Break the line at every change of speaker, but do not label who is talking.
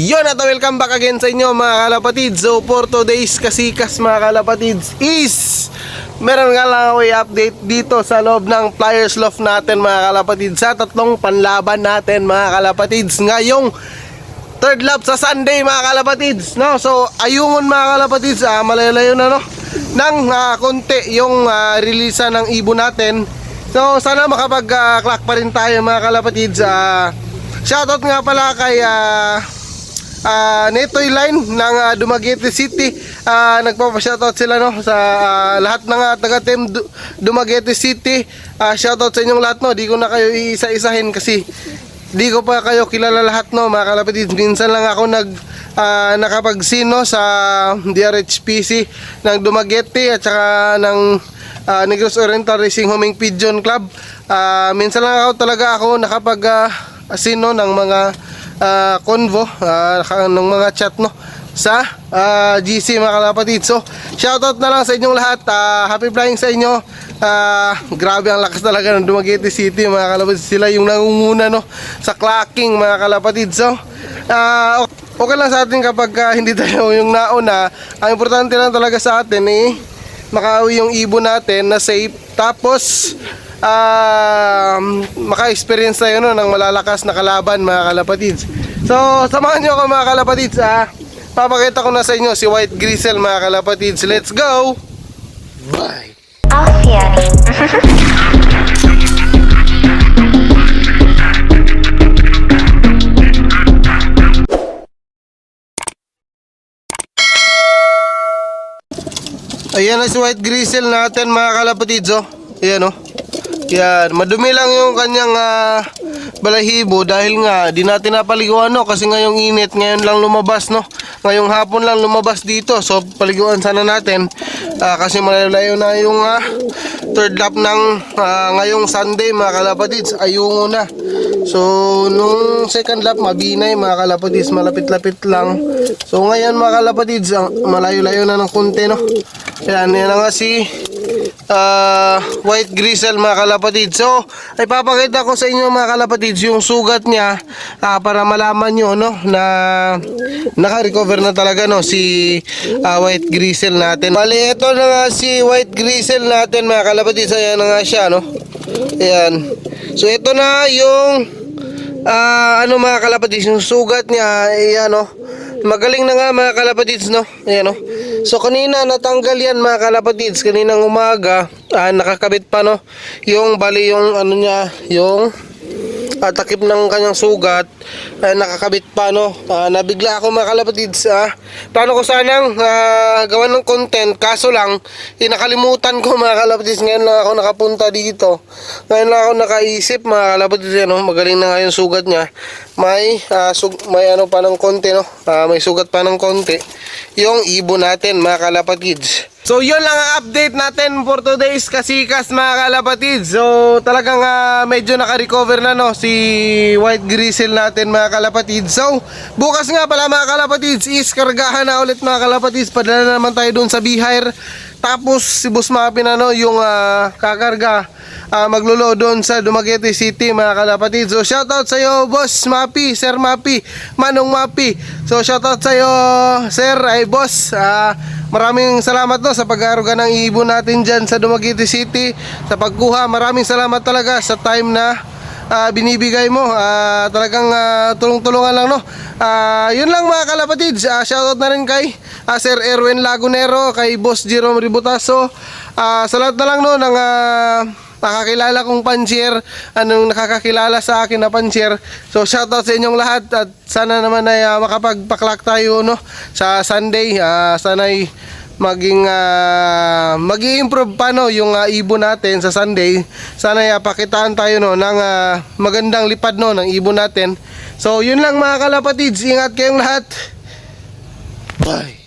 Yon at welcome back again sa inyo mga kalapatids. So for today's kasikas mga kalapatids is meron nga lang ako i-update dito sa loob ng Flyers Loft natin mga kalapatids sa tatlong panlaban natin mga kalapatids ngayong third lap sa Sunday mga kalapatids, no? So ayungon mga kalapatids, malalayo na no ng konti yung release ng ibon natin. So sana makapag-clock pa rin tayo mga kalapatids. Shoutout nga pala kay Netoy Line ng Dumaguete City. Nagpapa-shoutout sila no sa lahat ng taga-team Dumaguete City. Shoutout sa inyong lahat no. Di ko na kayo iisa-isahin kasi di ko pa kayo kilala lahat no mga kalapatids. Minsan lang ako nakapagsino sa DRHPC ng Dumaguete at saka ng Negros Oriental Racing Homing Pigeon Club. Minsan lang ako nakapag sino ng mga convo ng mga chat no sa GC mga kalapatid. So shoutout na lang sa inyong lahat. Happy flying sa inyo. Grabe ang lakas talaga ng Dumaguete City mga kalapatid. Sila yung nangunguna no sa clocking mga kalapatid. So okay lang sa atin kapag hindi tayo yung nauna. Ang importante lang talaga sa atin makauwi yung ibon natin na safe. Tapos maka-experience tayo no, ng malalakas na kalaban mga kalapatids. So samahan nyo ako mga kalapatids. Papakita ko na sa inyo si White Gristle mga kalapatids. Let's go! Bye! Ayan na si White Gristle natin mga kalapatids. Ayan o. Yan, madumi lang yung kanyang balahibo dahil nga di natin napaliguan no kasi ngayong init, ngayon lang lumabas no. Ngayong hapon lang lumabas dito. So paliguan sana natin kasi malayo na yung third lap ng ngayong Sunday mga kalapatids. Ayungo na. So nung second lap mabinay mga kalapatids, malapit-lapit lang. So ngayon mga kalapatids, malayo-layo na ng konti no. Yan na nga si White Gristle mga kalapatids. So ay papakita ko sa inyo mga kalapatids yung sugat niya para malaman nyo no na naka-recover na talaga no si White Gristle natin. Bali ito na nga si White Gristle natin mga kalapatids. Ayan na nga siya no. Ayan. So ito na yung mga kalapatids, yung sugat niya. Ayan no. Magaling na nga mga kalapatids no. Ayan no. So kanina natanggal yan mga kalapatids. Kaninang umaga nakakabit pa no. Yung bali yung niya, yung takip ng kanyang sugat nakakabit pa no. Nabigla ako mga kalapatids. Plano ko sanang gawan ng content kaso lang nakalimutan ko mga kalapatids. Ngayon lang ako nakapunta dito. Ngayon lang ako nakaisip mga kalapatids no. Magaling na nga yung sugat niya. May pa ng konti no. May sugat pa ng konti yung ibon natin mga kalapatids. So yun lang ang update natin for today's kasikas mga kalapatids. So talagang medyo naka-recover na no si White Gristle natin mga kalapatids. So bukas nga pala mga kalapatids is kargahan na ulit mga kalapatids. Padala na naman tayo dun sa Bihire. Tapos si Boss Mapi na no yung kakarga maglulo doon sa Dumaguete City mga kalapatids. So shoutout sa iyo Boss Mapi, Sir Mapi, Manong Mapi. So shoutout sa iyo Sir ay Boss. Maraming salamat no sa pag-aaruga ng ibon natin dyan sa Dumaguete City, sa pagkuha. Maraming salamat talaga sa time na binibigay mo. Talagang tulong-tulungan lang no. Yun lang mga kalapatids. Shoutout na rin kay Sir Erwin Lagunero, kay Boss Jerome Ributaso, sa lahat na lang no ng nakakilala kong pansier, anong nakakakilala sa akin na pansier. So shoutout sa inyong lahat at sana naman ay makapagpaklak tayo no sa Sunday. Sana ay mag-i-improve pa no yung ibon natin sa Sunday. Sana ay pakitaan tayo no ng magandang lipad no ng ibon natin. So yun lang mga kalapatids. Ingat kayong lahat. Bye.